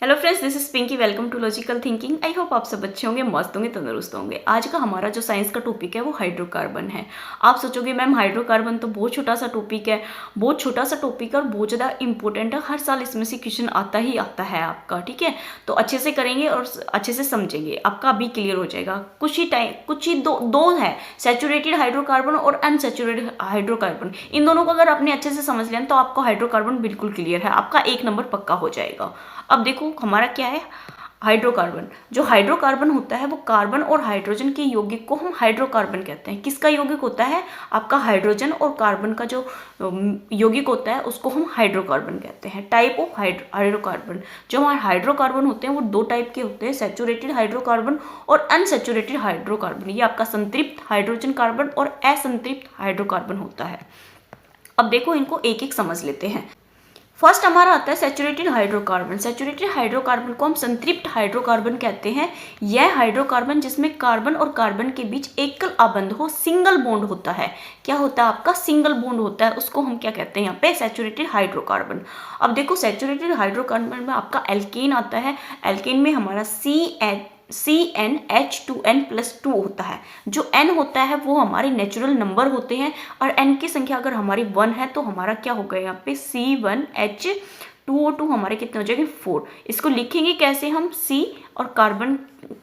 Hello friends, this is Pinky. Welcome to logical thinking. I hope आप सब अच्छे होंगे, मस्त होंगे, तंदुरुस्त होंगे। आज का हमारा जो साइंस का टॉपिक है वो हाइड्रोकार्बन है। आप सोचोगे मैम हाइड्रोकार्बन तो बहुत छोटा सा टॉपिक है, बहुत छोटा सा टॉपिक है और बहुत ज़्यादा इंपॉर्टेंट है। हर साल इसमें से क्वेश्चन आता ही आता है आपका, ठीक है। तो अच्छे से करेंगे और अच्छे से समझेंगे, आपका अभी क्लियर हो जाएगा। कुछ ही दो है, सैचुरेटेड हाइड्रोकार्बन और अनसैचुरेटेड हाइड्रोकार्बन। इन दोनों को अगर आपने अच्छे से समझ लिया तो आपको हाइड्रोकार्बन बिल्कुल क्लियर है, आपका 1 नंबर पक्का हो जाएगा। अब देखो हमारा क्या है, हाइड्रोकार्बन। जो हाइड्रोकार्बन होता है वो कार्बन और हाइड्रोजन के यौगिक को हम हाइड्रोकार्बन कहते हैं। किसका यौगिक होता है? आपका हाइड्रोजन और कार्बन का जो यौगिक होता है उसको हम हाइड्रोकार्बन कहते हैं। टाइप ऑफ हाइड्रोकार्बन, जो हमारे हाइड्रोकार्बन होते हैं वो 2 टाइप के होते हैं, सैचुरेटेड हाइड्रोकार्बन और अनसैचुरेटेड हाइड्रोकार्बन। ये आपका संतृप्त हाइड्रोजन कार्बन और असंतृप्त हाइड्रोकार्बन होता है। अब देखो इनको एक एक समझ लेते हैं। फर्स्ट हमारा आता है सैचुरेटेड हाइड्रोकार्बन। सैचुरेटेड हाइड्रोकार्बन को हम संतृप्त हाइड्रोकार्बन कहते हैं। यह हाइड्रोकार्बन जिसमें कार्बन और कार्बन के बीच एकल आबंध हो, सिंगल बॉन्ड होता है। क्या होता है आपका? सिंगल बॉन्ड होता है, उसको हम क्या कहते हैं यहाँ पे? Saturated hydrocarbon. अब देखो सैचुरेटेड हाइड्रोकार्बन में आपका एल्केन आता है। एल्केन में हमारा CnH2n+2 होता है। जो n होता है वो हमारे नेचुरल नंबर होते हैं और n की संख्या अगर हमारी 1 है तो हमारा क्या होगा यहाँ पे? C1H2O2 हमारे कितने हो जाएंगे? 4। इसको लिखेंगे कैसे हम? C और कार्बन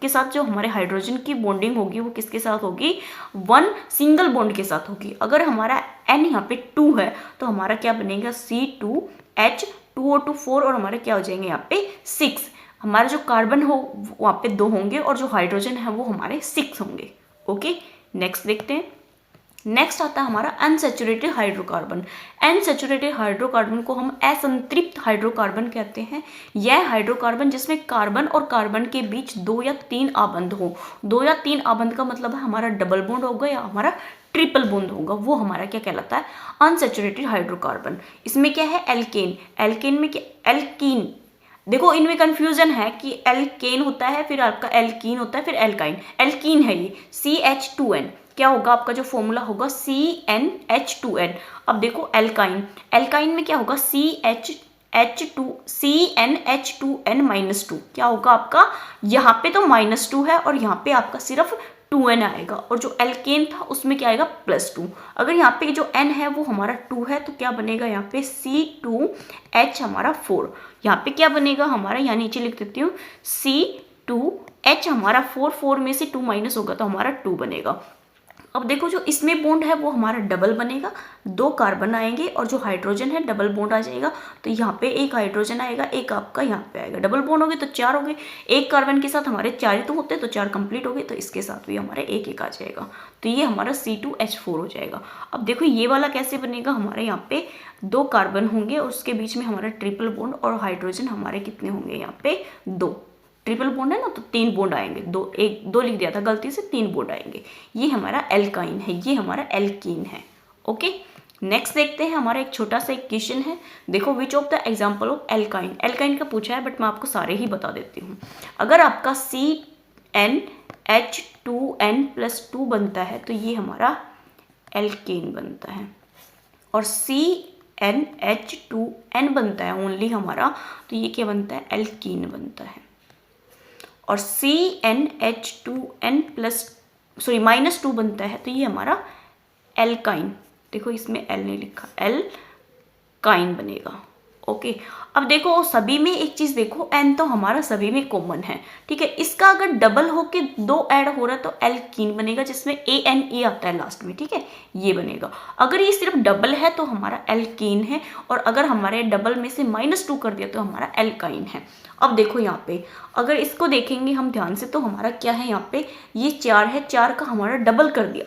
के साथ जो हमारे हाइड्रोजन की बॉन्डिंग होगी वो किसके साथ होगी? 1 सिंगल बॉन्ड के साथ होगी। अगर हमारा n यहाँ पे 2 है तो हमारा क्या बनेगा? C2H2O2 4 और हमारे क्या हो जाएंगे यहाँ पे? 6। हमारा जो कार्बन हो वहाँ पे 2 होंगे और जो हाइड्रोजन है वो हमारे 6 होंगे। ओके, नेक्स्ट देखते हैं। नेक्स्ट आता है हमारा अनसैचुरेटेड हाइड्रोकार्बन। अनसैचुरेटेड हाइड्रोकार्बन को हम असंतृप्त हाइड्रोकार्बन कहते हैं। यह हाइड्रोकार्बन जिसमें कार्बन और कार्बन के बीच 2 या 3 आबंध हो। 2 या 3 आबंध का मतलब है हमारा डबल बॉन्ड होगा या हमारा ट्रिपल बॉन्ड होगा, वो हमारा क्या कहलाता है? Unsaturated hydrocarbon. इसमें क्या है? एल्केन। एल्केन में क्या? एल्कीन। देखो इनमें कंफ्यूजन है कि एल्केन होता है, फिर आपका एल्कीन होता है, फिर एल्काइन। एल्कीन है ये, CH2n। क्या होगा आपका जो फॉर्मूला होगा? CnH2n। अब देखो एल्काइन। एल्काइन में क्या होगा? CnH2n-2। क्या होगा आपका? यहाँ पे तो -2 है और यहाँ पे आपका सिर्फ 2n आएगा और जो एल्केन था उसमें क्या आएगा? +2। अगर यहाँ पे जो n है वो हमारा 2 है तो क्या बनेगा यहाँ पे? C2H हमारा 4। यहाँ पे क्या बनेगा हमारा? यहाँ नीचे लिख देती हूँ, C2H हमारा 4 में से 2 माइनस होगा तो हमारा 2 बनेगा। अब देखो जो इसमें बॉन्ड है वो हमारा डबल बनेगा, 2 कार्बन आएंगे और जो हाइड्रोजन है डबल बॉन्ड आ जाएगा। तो यहाँ पे एक हाइड्रोजन आएगा, एक आपका यहाँ पे आएगा। डबल बॉन्ड हो गए तो 4 हो गए। एक कार्बन के साथ हमारे 4 ही तो होते हैं तो 4 कंप्लीट हो गए, तो इसके साथ भी हमारे एक आ जाएगा। तो ये हमारा C2H4 हो जाएगा। अब देखो ये वाला कैसे बनेगा? हमारे यहाँ पे 2 कार्बन होंगे और उसके बीच में हमारा ट्रिपल बॉन्ड और हाइड्रोजन हमारे कितने होंगे यहाँ पे? 2। ट्रिपल बॉन्ड है ना तो 3 बॉन्ड आएंगे। 2 लिख दिया था गलती से, 3 बॉन्ड आएंगे। ये हमारा एल्काइन है, ये हमारा एल्कीन है। ओके, नेक्स्ट देखते हैं। हमारा एक छोटा सा एक क्वेश्चन है। देखो which of the example of alkyne. Alkyne का पूछा है बट मैं आपको सारे ही बता देती हूँ। अगर आपका CnH2n+2 बनता है तो ये हमारा एल्केन बनता है और CnH2n बनता है ओनली हमारा, तो ये क्या बनता है? एल्कीन बनता है। और -2 बनता है तो ये हमारा एल्काइन। देखो इसमें एल नहीं लिखा, एल्काइन बनेगा। ओके, अब देखो सभी में एक चीज देखो, एन तो हमारा सभी में कॉमन है, ठीक है। इसका अगर डबल होके 2 ऐड हो रहा है तो एल्कीन बनेगा जिसमें ANE आता है लास्ट में, ठीक है, ये बनेगा। अगर ये सिर्फ डबल है तो हमारा एल्कीन है और अगर हमारे डबल में से -2 कर दिया तो हमारा एल्काइन है। अब देखो यहाँ पे अगर इसको देखेंगे हम ध्यान से तो हमारा क्या है? यहाँ पे ये 4 है, 4 का हमारा डबल कर दिया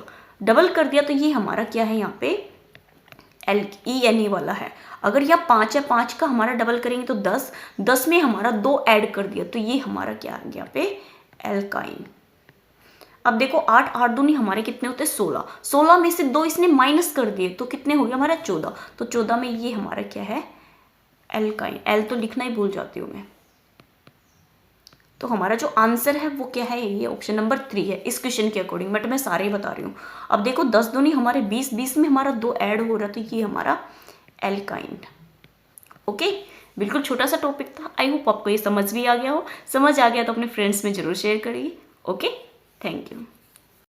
तो ये हमारा क्या है? यहाँ पे ENE वाला है। अगर यहाँ 5 है, 5 का हमारा डबल करेंगे तो 10 में हमारा 2 ऐड कर दिया तो ये हमारा क्या आ गया यहाँ पे? एल्काइन। अब देखो 8 दूनी हमारे कितने होते हैं? 16 में से 2 इसने माइनस कर दिए तो कितने हो गए हमारा? 14। तो 14 में ये हमारा क्या है? एल्काइन। एल तो लिखना ही भूल जाती हूँ मैं। तो हमारा जो आंसर है वो क्या है? ये ऑप्शन नंबर 3 है इस क्वेश्चन के अकॉर्डिंग, बट मैं सारे ही बता रही हूँ। अब देखो 10 दूनी हमारे 20 में हमारा 2 ऐड हो रहा तो ये हमारा एल्काइन। ओके, बिल्कुल छोटा सा टॉपिक था। आई होप आपको ये समझ भी आ गया हो। समझ आ गया तो अपने फ्रेंड्स में ज़रूर शेयर करिए। Okay, thank you.